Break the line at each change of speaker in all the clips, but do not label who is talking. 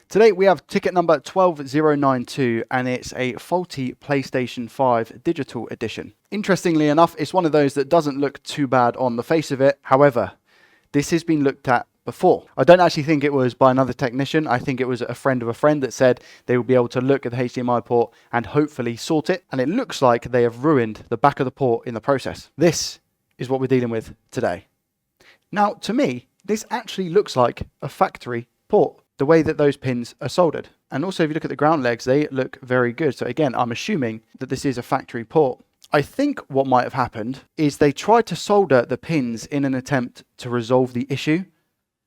Today we have ticket number 12092 and it's a faulty PlayStation 5 digital edition. Interestingly enough, it's one of those that doesn't look too bad on the face of it. However, this has been looked at before. I don't actually think it was by another technician. I think it was a friend of a friend that said they would be able to look at the HDMI port and hopefully sort it. And it looks like they have ruined the back of the port in the process. This is what we're dealing with today. Now, to me, this actually looks like a factory port, the way that those pins are soldered. And also, if you look at the ground legs, they look very good. So again, I'm assuming that this is a factory port. I think what might have happened is they tried to solder the pins in an attempt to resolve the issue.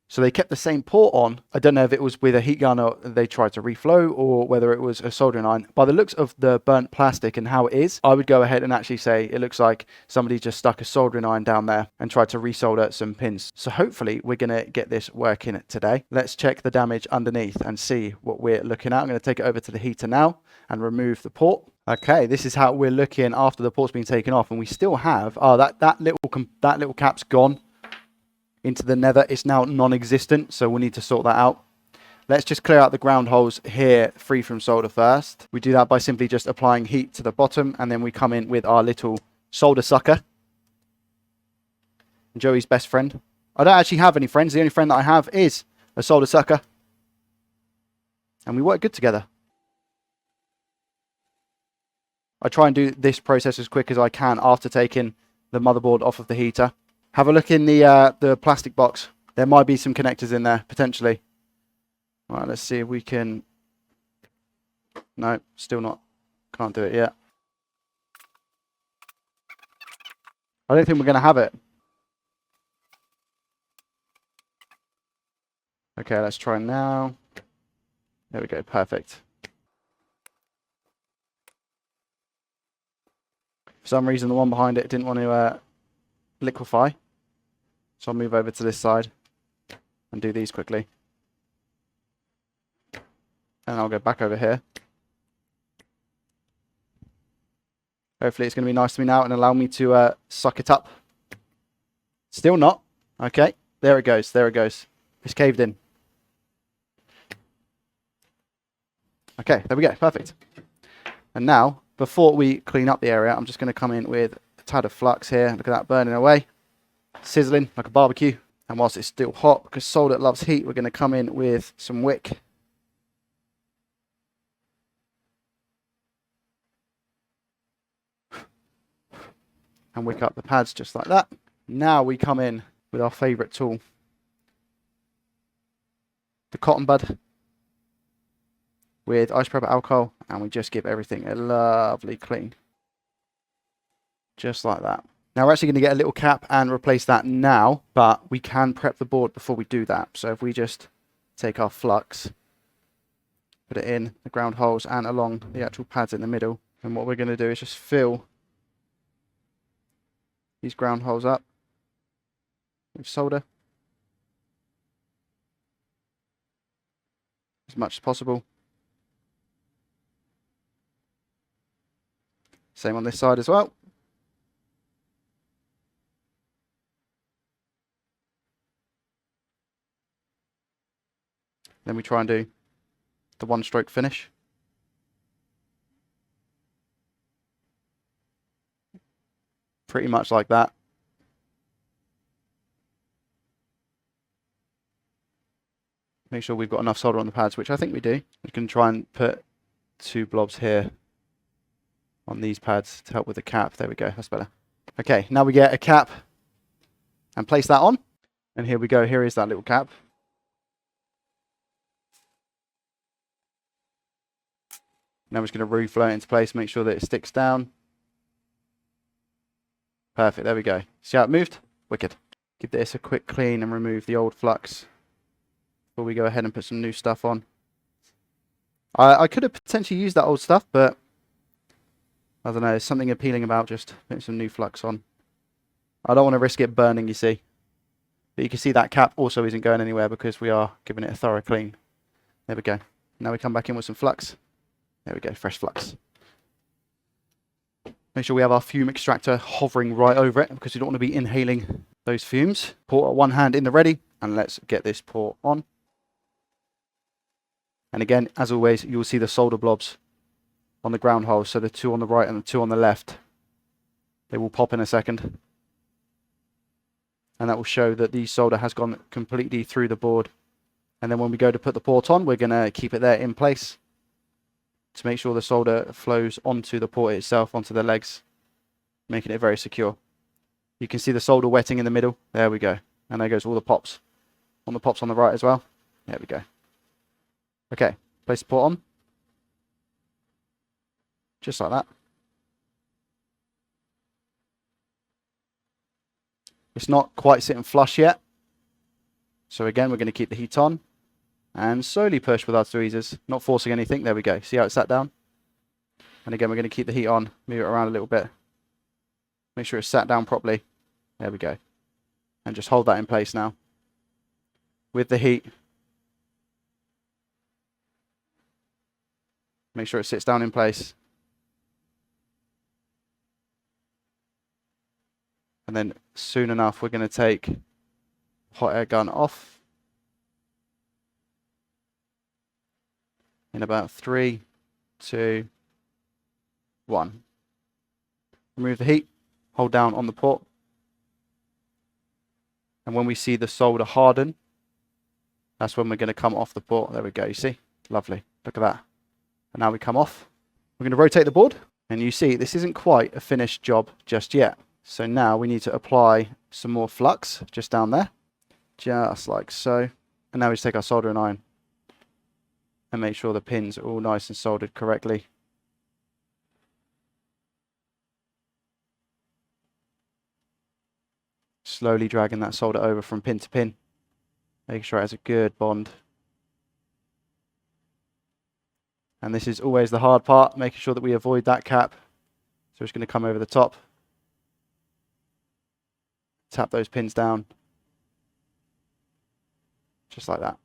So they kept the same port on. I don't know if it was with a heat gun or they tried to reflow or whether it was a soldering iron. By the looks of the burnt plastic and how it is, I would go ahead and actually say it looks like somebody just stuck a soldering iron down there and tried to resolder some pins. So hopefully we're going to get this working today. Let's check the damage underneath and see what we're looking at. I'm going to take it over to the heater now and remove the port. Okay, this is how we're looking after the port's been taken off, and we still have that little cap's gone into the nether. It's now non-existent, so we'll need to sort that out. Let's just clear out the ground holes here free from solder first. We do that by simply just applying heat to the bottom, and then we come in with our little solder sucker. Joey's best friend. I don't actually have any friends. The only friend that I have is a solder sucker, and we work good together. I try and do this process as quick as I can after taking the motherboard off of the heater. Have a look in the plastic box. There might be some connectors in there, potentially. All right, let's see if we can... No, still not. Can't do it yet. I don't think we're going to have it. Okay, let's try now. There we go, perfect. For some reason, the one behind it didn't want to liquefy. So I'll move over to this side and do these quickly. And I'll go back over here. Hopefully it's going to be nice to me now and allow me to suck it up. Still not. Okay, there it goes, there it goes. It's caved in. Okay, there we go, perfect. And now, before we clean up the area, I'm just going to come in with a tad of flux here. Look at that burning away. Sizzling like a barbecue. And whilst it's still hot, because solder loves heat, we're going to come in with some wick. And wick up the pads just like that. Now we come in with our favourite tool. The cotton bud. With isopropyl alcohol, and we just give everything a lovely clean. Just like that. Now we're actually going to get a little cap and replace that now, but we can prep the board before we do that. So if we just take our flux, put it in the ground holes and along the actual pads in the middle, and what we're going to do is just fill these ground holes up with solder as much as possible. Same on this side as well. Then we try and do the one-stroke finish. Pretty much like that. Make sure we've got enough solder on the pads, which I think we do. We can try and put 2 blobs here on these pads to help with the cap. There we go, that's better. Okay, now we get a cap and place that on. And here we go, here is that little cap. Now we're just going to reflow it into place, make sure that it sticks down. Perfect, there we go. See how it moved? Wicked. Give this a quick clean and remove the old flux before we go ahead and put some new stuff on. I could have potentially used that old stuff, but I don't know, there's something appealing about just putting some new flux on. I don't want to risk it burning, you see. But you can see that cap also isn't going anywhere because we are giving it a thorough clean. There we go. Now we come back in with some flux. There we go, fresh flux. Make sure we have our fume extractor hovering right over it because we don't want to be inhaling those fumes. Port at one hand in the ready, and let's get this port on. And again, as always, you'll see the solder blobs on the ground holes. So the two on the right and the two on the left, they will pop in a second. And that will show that the solder has gone completely through the board. And then when we go to put the port on, we're going to keep it there in place to make sure the solder flows onto the port itself, onto the legs, making it very secure. You can see the solder wetting in the middle. There we go. And there goes all the pops. On the pops on the right as well. There we go. Okay, place the port on. Just like that. It's not quite sitting flush yet. So again, we're going to keep the heat on and slowly push with our tweezers, not forcing anything. There we go. See how it's sat down? And again, we're going to keep the heat on, move it around a little bit. Make sure it's sat down properly. There we go. And just hold that in place now. With the heat. Make sure it sits down in place. And then soon enough, we're going to take hot air gun off. In about 3, 2, 1. Remove the heat, hold down on the port. And when we see the solder harden, that's when we're going to come off the port. There we go, you see? Lovely. Look at that. And now we come off. We're going to rotate the board. And you see, this isn't quite a finished job just yet. So now we need to apply some more flux just down there. Just like so. And now we just take our soldering iron and make sure the pins are all nice and soldered correctly. Slowly dragging that solder over from pin to pin. Making sure it has a good bond. And this is always the hard part, making sure that we avoid that cap. So it's going to come over the top. Tap those pins down. Just like that.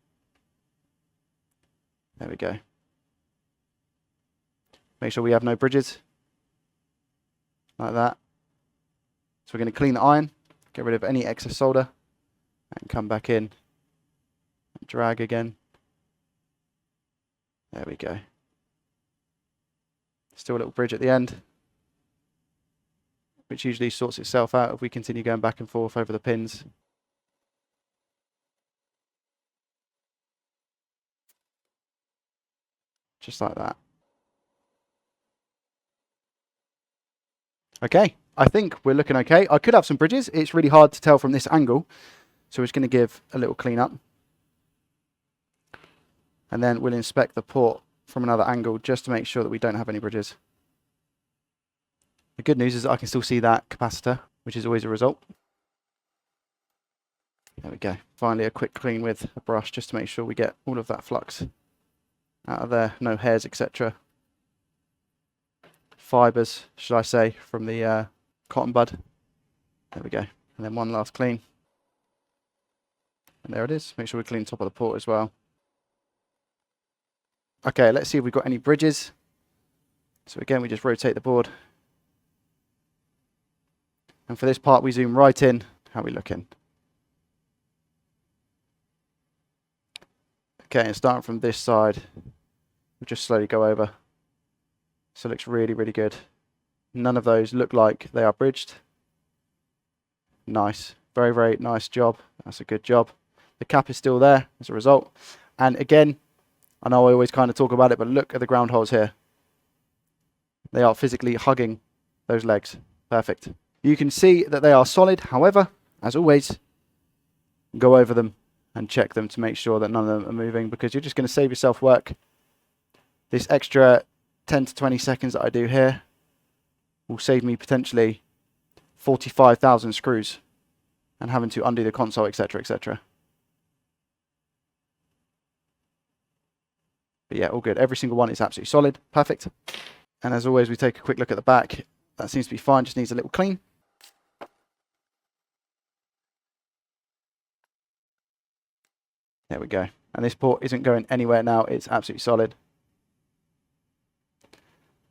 There we go. Make sure we have no bridges. Like that. So we're going to clean the iron, get rid of any excess solder, and come back in. And drag again. There we go. Still a little bridge at the end, which usually sorts itself out if we continue going back and forth over the pins. Just like that. Okay, I think we're looking okay. I could have some bridges. It's really hard to tell from this angle. So we're just going to give a little clean up. And then we'll inspect the port from another angle just to make sure that we don't have any bridges. The good news is that I can still see that capacitor, which is always a result. There we go. Finally, a quick clean with a brush just to make sure we get all of that flux out of there. No hairs, etc. Fibers, should I say, from the cotton bud. There we go. And then one last clean. And there it is. Make sure we clean the top of the port as well. Okay, let's see if we've got any bridges. So again, we just rotate the board. And for this part, we zoom right in. How are we looking? Okay, and starting from this side, we'll just slowly go over. So it looks really, really good. None of those look like they are bridged. Nice. Very, very nice job. That's a good job. The cap is still there as a result. And again, I know I always kind of talk about it, but look at the ground holes here. They are physically hugging those legs. Perfect. You can see that they are solid. However, as always, go over them and check them to make sure that none of them are moving, because you're just going to save yourself work. This extra 10 to 20 seconds that I do here will save me potentially 45,000 screws and having to undo the console, etc., etc. But yeah, all good. Every single one is absolutely solid. Perfect. And as always, we take a quick look at the back. That seems to be fine. Just needs a little clean. There we go. And this port isn't going anywhere now. It's absolutely solid.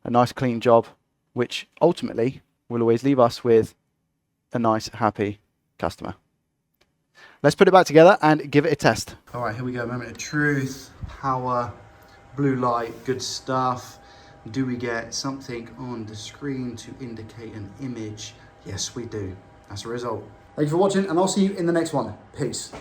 A nice clean job, which ultimately will always leave us with a nice, happy customer. Let's put it back together and give it a test. All right, here we go. Moment of truth. Power. blue light, good stuff. Do we get something on the screen to indicate an image? Yes, we do. That's a result. Thanks for watching, and I'll see you in the next one. Peace.